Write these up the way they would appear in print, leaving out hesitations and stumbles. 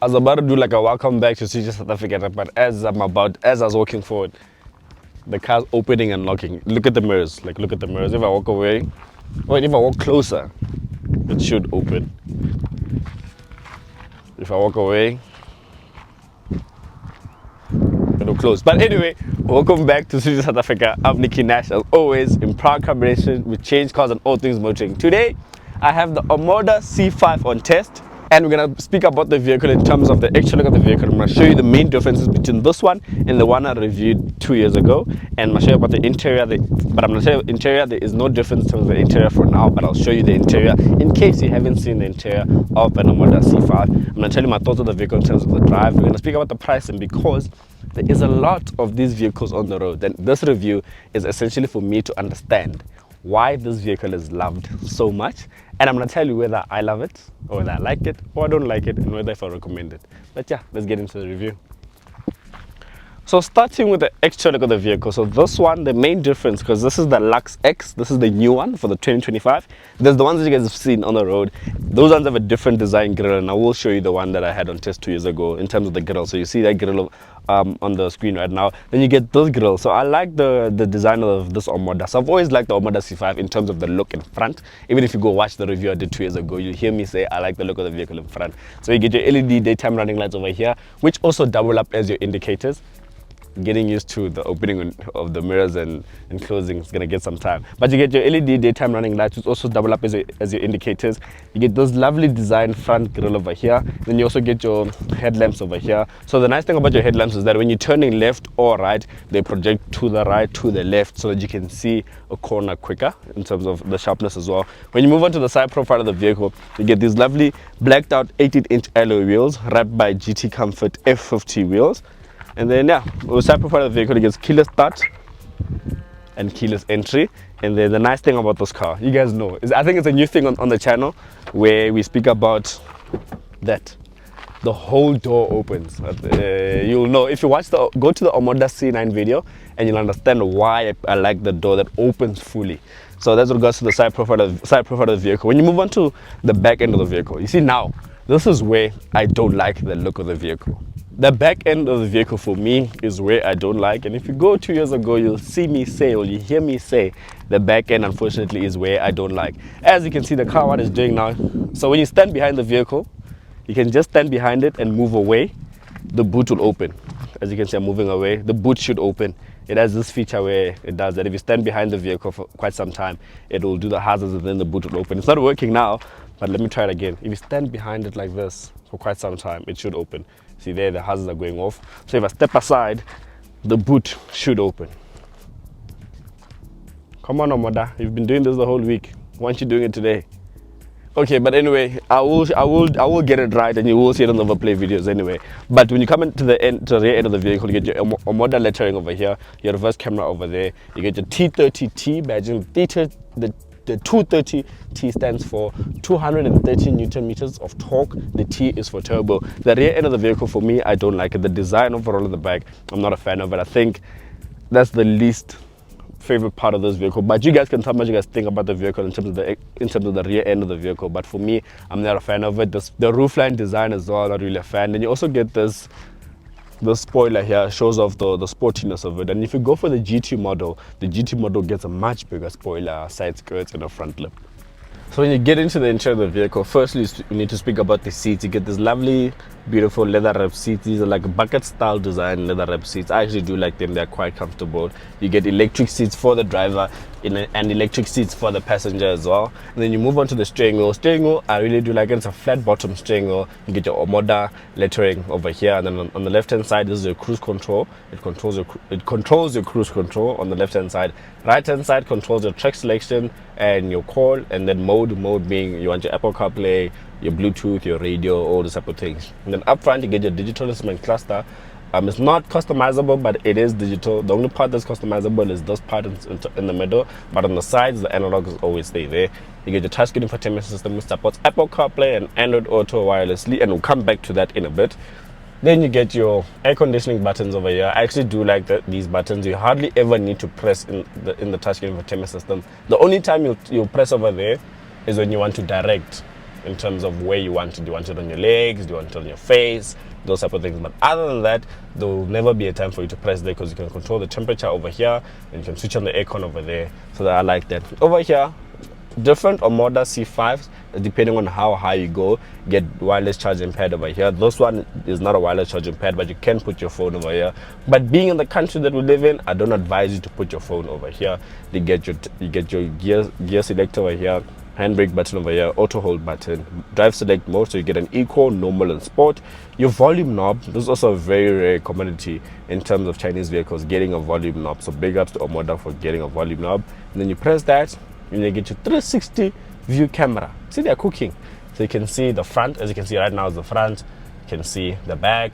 I was about to do like a welcome back to SwitchOff South Africa, but as I was walking forward, the car's opening and locking. Look at the mirrors. Like, look at the mirrors. If I walk away, wait, if I walk closer, it should open. If I walk away, it'll close. But anyway, welcome back to SwitchOff South Africa. I'm Nicky Nash, as always, in proud combination with Change Cars and all things motoring. Today, I have the Omoda C5 on test. And we're going to speak about the vehicle in terms of the actual look of the vehicle. I'm going to show you the main differences between this one and the one I reviewed 2 years ago. And I'm going to show you about the interior. But I'm going to tell you interior, there is no difference in terms of the interior for now. But I'll show you the interior in case you haven't seen the interior of an Omoda C5. I'm going to tell you my thoughts on the vehicle in terms of the drive. We're going to speak about the pricing because there is a lot of these vehicles on the road. And this review is essentially for me to understand why this vehicle is loved so much, and I'm going to tell you whether I love it or whether I like it or I don't like it, and whether if I recommend it. But yeah, let's get into the review. So starting with the exterior look of the vehicle, so this one, the main difference, because this is the Lux X, this is the new one for the 2025. There's the ones that you guys have seen on the road. Those ones have a different design grille, and I will show you the one that I had on test 2 years ago in terms of the grille. So you see that grille on the screen right now. Then you get this grille. So I like the design of this Omoda. So I've always liked the Omoda C5 in terms of the look in front. Even if you go watch the review I did 2 years ago, you'll hear me say I like the look of the vehicle in front. So you get your LED daytime running lights over here, which also double up as your indicators. Getting used to the opening of the mirrors and closing is gonna get some time, but you get your LED daytime running lights, which also double up as your indicators. You get those lovely design front grille over here. Then you also get your headlamps over here. So the nice thing about your headlamps is that when you're turning left or right, they project to the right, to the left, so that you can see a corner quicker in terms of the sharpness as well. When you move on to the side profile of the vehicle, you get these lovely blacked out 18-inch alloy wheels wrapped by GT Comfort F50 wheels. And then yeah, the side profile of the vehicle, it gets keyless start and keyless entry. And then the nice thing about this car, you guys know, is I think it's a new thing on the channel where we speak about that the whole door opens. You'll know if you watch go to the Omoda C9 video, and you'll understand why I like the door that opens fully. So that's with regards to the side profile of the vehicle. When you move on to the back end of the vehicle, you see now, this is where I don't like the look of the vehicle. The back end of the vehicle for me is where I don't like, and if you go 2 years ago, you'll see me say, or you hear me say, the back end unfortunately is where I don't like. As you can see, the car what it's doing now, so when you stand behind the vehicle, you can just stand behind it and move away, the boot will open. As you can see, I'm moving away, the boot should open. It has this feature where it does that. If you stand behind the vehicle for quite some time, it will do the hazards and then the boot will open. It's not working now, but let me try it again. If you stand behind it like this for quite some time, it should open. See there, the hazards are going off. So if I step aside, the boot should open. Come on, Omoda, you've been doing this the whole week. Why aren't you doing it today? Okay, but anyway, I will get it right, and you will see it on the overplay videos anyway. But when you come into the rear end of the vehicle, you get your Omoda lettering over here, your reverse camera over there. You get your T30T badging. The 230T stands for 230 Newton meters of torque. The T is for turbo. The rear end of the vehicle, for me, I don't like it. The design overall of the back, I'm not a fan of it. I think that's the least favorite part of this vehicle. But you guys can tell me what you guys think about the vehicle in terms of the rear end of the vehicle. But for me, I'm not a fan of it. The roofline design as well, not really a fan. And you also get this. The spoiler here shows off the sportiness of it. And if you go for the GT model, the GT model gets a much bigger spoiler, side skirts, and a front lip. So when you get into the interior of the vehicle, firstly you need to speak about the seats. You get this lovely, beautiful leather wrap seats. These are like bucket style design leather wrap seats. I actually do like them. They're quite comfortable. You get electric seats for the driver and electric seats for the passenger as well. And then you move on to the steering wheel. Steering wheel, I really do like it. It's a flat bottom steering wheel. You get your Omoda lettering over here, and then on the left hand side, this is your cruise control. It controls your cruise control on the left hand side. Right hand side controls your track selection and your call, and then mode being you want your Apple CarPlay, your Bluetooth, your radio, all those type of things. And then up front you get your digital instrument cluster. It's not customizable, but it is digital. The only part that's customizable is this part in the middle, but on the sides the analog will always stay there. You get your touchscreen infotainment system, which supports Apple CarPlay and Android Auto wirelessly, and we'll come back to that in a bit. Then you get your air conditioning buttons over here. I actually do like these buttons. You hardly ever need to press in the touchscreen infotainment system. The only time you'll press over there is when you want to direct in terms of where you want it. Do you want it on your legs? Do you want it on your face? Those type of things. But other than that, there will never be a time for you to press there, because you can control the temperature over here and you can switch on the aircon over there. So that I like that. Over here, different Omoda C5s, depending on how high you go, get wireless charging pad over here. This one is not a wireless charging pad, but you can put your phone over here. But being in the country that we live in, I don't advise you to put your phone over here. You get your gear selector over here, handbrake button over here, auto hold button, drive select mode, so you get an eco, normal, and sport. Your volume knob, this is also a very rare commodity in terms of Chinese vehicles, getting a volume knob. So big ups to Omoda for getting a volume knob. And then you press that, and you get your 360 view camera. See, they're cooking. So you can see the front, as you can see right now is the front. You can see the back,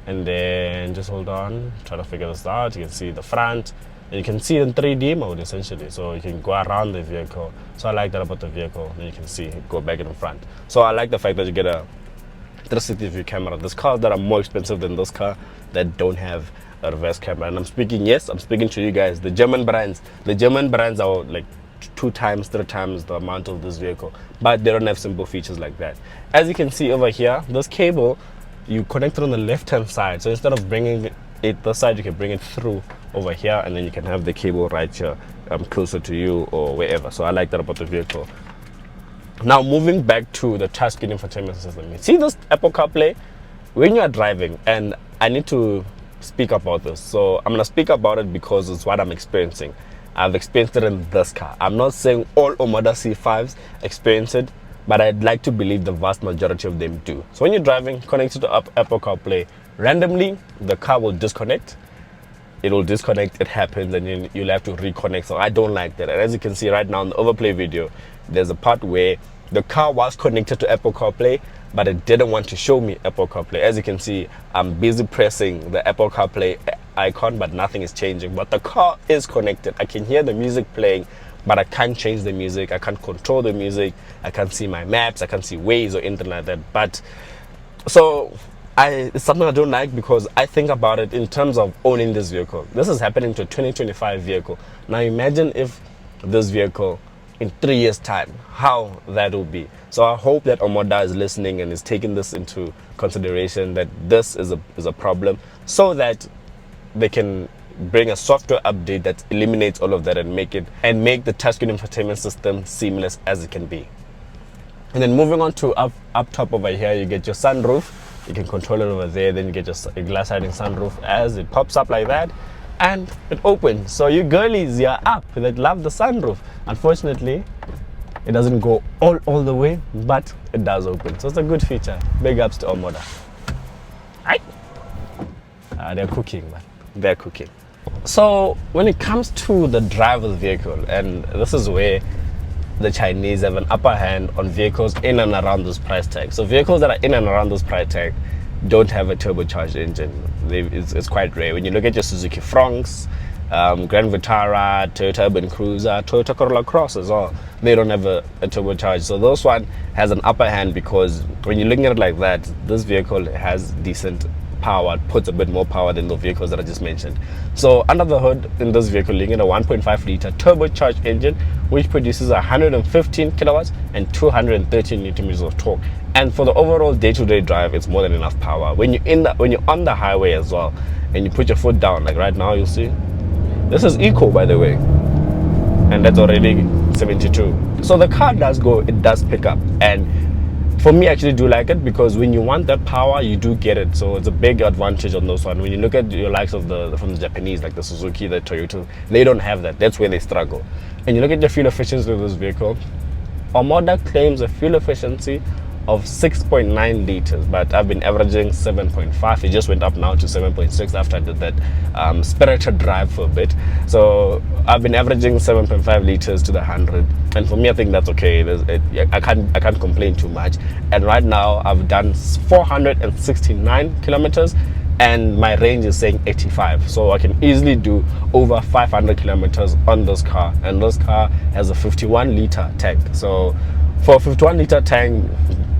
and then just hold on, try to figure this out. You can see the front, and you can see it in 3D mode essentially. So you can go around the vehicle. So I like that about the vehicle. Then you can see it go back in the front. So I like the fact that you get a 360 view camera. There's cars that are more expensive than this car that don't have a reverse camera. And I'm speaking to you guys, the German brands. The German brands are like 2 times, 3 times the amount of this vehicle, but they don't have simple features like that. As you can see over here, this cable, you connect it on the left hand side. So instead of bringing it this side, you can bring it through over here, and then you can have the cable right here, closer to you or wherever. So I like that about the vehicle. Now moving back to the touchscreen infotainment system, you see this Apple CarPlay when you are driving, and I need to speak about this. So I'm gonna speak about it because it's what I'm experiencing. I've experienced it in this car. I'm not saying all Omoda C5s experience it, but I'd like to believe the vast majority of them do. So when you're driving, connected to Apple CarPlay, randomly the car will disconnect. It will disconnect, it happens, and then you'll have to reconnect. So I don't like that. And as you can see right now in the overplay video, there's a part where the car was connected to Apple CarPlay, but it didn't want to show me Apple CarPlay. As you can see, I'm busy pressing the Apple CarPlay icon, but nothing is changing. But the car is connected. I can hear the music playing, but I can't change the music. I can't control the music. I can't see my maps. I can't see Waze or anything like that. But so it's something I don't like, because I think about it in terms of owning this vehicle. This is happening to a 2025 vehicle. Now imagine if this vehicle in 3 years time, how that will be. So I hope that Omoda is listening and is taking this into consideration, that this is a problem, so that they can bring a software update that eliminates all of that and make the touchscreen infotainment system seamless as it can be. And then moving on to up top over here, you get your sunroof. You can control it over there. Then you get your glass sliding sunroof as it pops up like that, and it opens. So you girlies, you're up that love the sunroof. Unfortunately, it doesn't go all the way, but it does open. So it's a good feature. Big ups to Omoda. They're cooking, man. They're cooking. So when it comes to the driver's vehicle, and this is where the Chinese have an upper hand on vehicles in and around this price tag. So vehicles that are in and around this price tag don't have a turbocharged engine. It's quite rare. When you look at your Suzuki Fronx, Grand Vitara, Toyota Urban Cruiser, Toyota Corolla Cross as well, they don't have a turbocharged. So this one has an upper hand, because when you're looking at it like that, this vehicle has decent power. It puts a bit more power than the vehicles that I just mentioned. So under the hood in this vehicle, you're getting a 1.5 liter turbocharged engine, which produces 115 kilowatts and 213 newton meters of torque. And for the overall day-to-day drive, it's more than enough power. When you're on the highway as well, and you put your foot down, like right now, you'll see this is eco, by the way, and that's already 72. So the car does go, it does pick up. And for me, I actually do like it, because when you want that power, you do get it. So it's a big advantage on those one. When you look at your likes of from the Japanese, like the Suzuki, the Toyota, they don't have that. That's where they struggle. And you look at the fuel efficiency of this vehicle, Omoda claims a fuel efficiency of 6.9 liters, but I've been averaging 7.5. It just went up now to 7.6 after I did that spirited drive for a bit. So I've been averaging 7.5 liters to the 100, and for me, I think that's okay. I can't complain too much. And right now, I've done 469 kilometers, and my range is saying 85. So I can easily do over 500 kilometers on this car, and this car has a 51 liter tank. So for a 51 liter tank,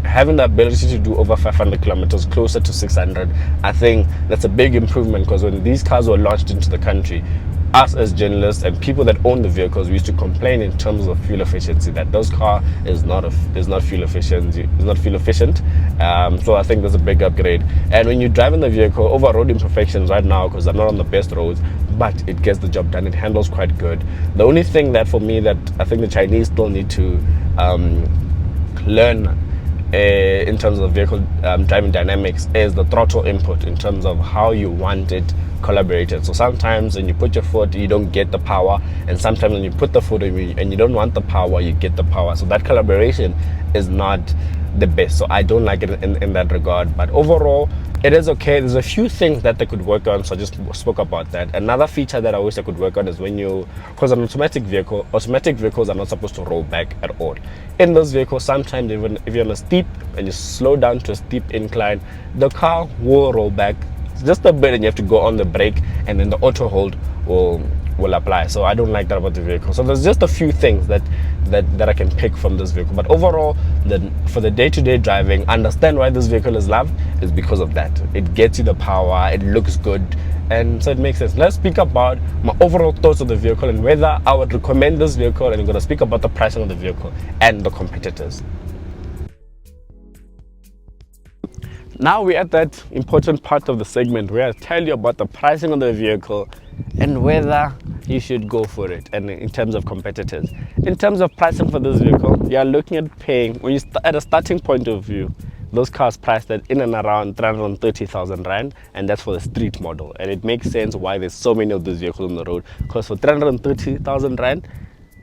having the ability to do over 500 kilometers, closer to 600, I think that's a big improvement, because when these cars were launched into the country, us as journalists and people that own the vehicles, we used to complain in terms of fuel efficiency, that those car is not fuel efficient. So I think there's a big upgrade. And when you're driving the vehicle over road imperfections right now, because I'm not on the best roads, but it gets the job done. It handles quite good. The only thing that for me that I think the Chinese still need to learn in terms of vehicle driving dynamics is the throttle input, in terms of how you want it collaborated. So sometimes when you put your foot, you don't get the power, and sometimes when you put the foot and you don't want the power, you get the power. So that collaboration is not the best. So I don't like it in that regard, but overall it is okay. There's a few things that they could work on, so I just spoke about that. Another feature that I wish I could work on is because an automatic vehicles are not supposed to roll back at all. In those vehicles, sometimes even if you're on a steep and you slow down to a steep incline, the car will roll back just a bit, and you have to go on the brake, and then the auto hold will apply. So I don't like that about the vehicle. So there's just a few things that I can pick from this vehicle, but overall, for the day-to-day driving, understand why this vehicle is loved is because of that. It gets you the power, it looks good, and so it makes sense. Let's speak about my overall thoughts of the vehicle and whether I would recommend this vehicle, and I'm going to speak about the pricing of the vehicle and the competitors. Now we're at that important part of the segment where I tell you about the pricing of the vehicle and whether you should go for it, and in terms of competitors. In terms of pricing for this vehicle, you are looking at paying, when you at a starting point of view, those cars priced at in and around 330,000 Rand, and that's for the street model. And it makes sense why there's so many of these vehicles on the road, because for 330,000 Rand,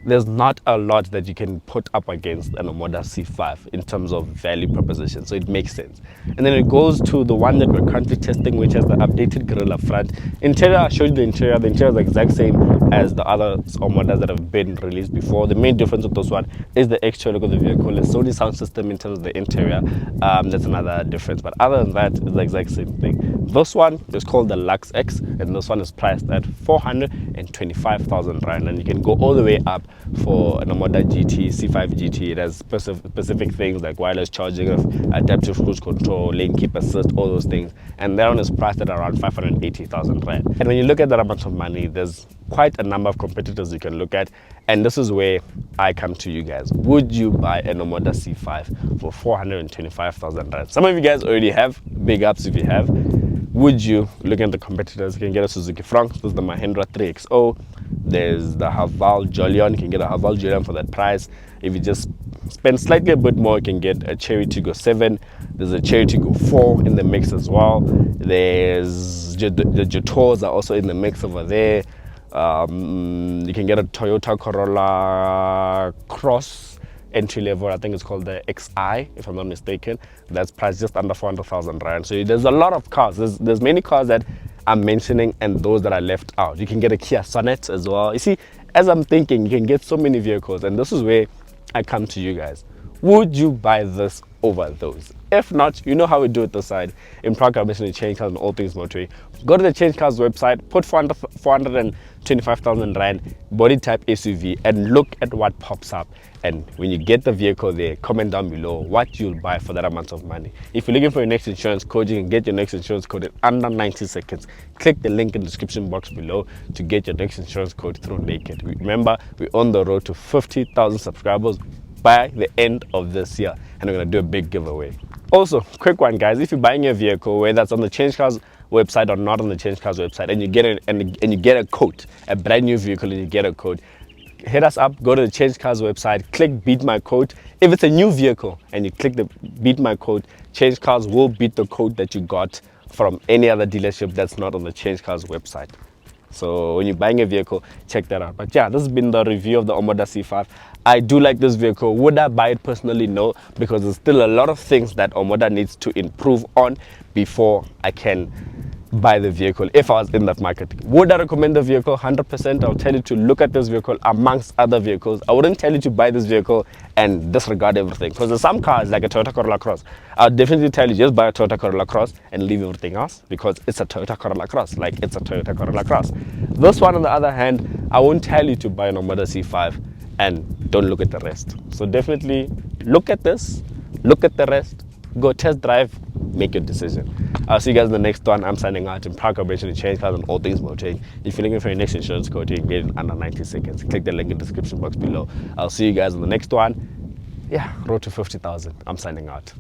there's not a lot that you can put up against an Omoda C5 in terms of value proposition, so it makes sense. And then it goes to the one that we're currently testing, which has the updated grille up front. Interior, I showed you the interior. The interior is the exact same as the other Omodas that have been released before. The main difference with this one is the exterior look of the vehicle. It's Sony sound system in terms of the interior. That's another difference, but other than that, it's the exact same thing. This one is called the Lux X, and this one is priced at 425,000 Rand, and you can go all the way up for an Omoda GT, C5 GT. It has specific things like wireless charging, adaptive cruise control, lane keep assist, all those things. And that one is priced at around 580,000 Rand. And when you look at that amount of money, there's quite a number of competitors you can look at. And this is where I come to you guys. Would you buy an Omoda C5 for 425,000 Rand? Some of you guys already have. Big ups if you have. Would you look at the competitors? You can get a Suzuki Frank. This is the Mahindra 3XO. There's the Haval Jolion. You can get a Haval Jolion for that price. If you just spend slightly a bit more, you can get a Cherry Tiggo 7. There's a Cherry Tiggo 4 in the mix as well. There's the Jetours are also in the mix over there. You can get a Toyota Corolla Cross entry level. I think it's called the XI, if I'm not mistaken. That's priced just under 400,000 Rand. So there's a lot of cars. There's many cars that I'm mentioning and those that I left out. You can get a Kia Sonet as well. You see, as I'm thinking, you can get so many vehicles, and this is where I come to you guys. Would you buy this over those? If not, you know how we do it this side. In Proclamation, Change Cars and all things motoring. Go to the Change Cars website, put 425,000 Rand, body type SUV, and look at what pops up. And when you get the vehicle there, comment down below what you'll buy for that amount of money. If you're looking for your next insurance code, you can get your next insurance code in under 90 seconds. Click the link in the description box below to get your next insurance code through Naked. Remember, we're on the road to 50,000 subscribers by the end of this year, and we're going to do a big giveaway. Also, quick one guys, if you're buying a vehicle, whether that's on the Change Cars website or not on the Change Cars website, and you get it and you get a code, a brand new vehicle, and you get a code, hit us up, go to the Change Cars website, click beat my code. If it's a new vehicle and you click the beat my code, Change Cars will beat the code that you got from any other dealership that's not on the Change Cars website. So when you're buying a vehicle, check that out. But yeah, this has been the review of the Omoda C5. I do like this vehicle. Would I buy it personally? No, because there's still a lot of things that Omoda needs to improve on before I can buy the vehicle if I was in that market. Would I recommend the vehicle? 100%. I'll tell you to look at this vehicle amongst other vehicles. I wouldn't tell you to buy this vehicle and disregard everything, because there's some cars like a Toyota Corolla Cross. I'll definitely tell you just buy a Toyota Corolla Cross and leave everything else, because it's a Toyota Corolla Cross, like it's a Toyota Corolla Cross. This one on the other hand, I won't tell you to buy an Omoda C5 and don't look at the rest. So definitely look at this, look at the rest, go test drive, make your decision. I'll see you guys in the next one. I'm signing out in proud collaboration with Change Cars on all things motoring. If you're looking for your next insurance quote, you can get it in under 90 seconds. Click the link in the description box below. I'll see you guys in the next one. Yeah, road to 50,000. I'm signing out.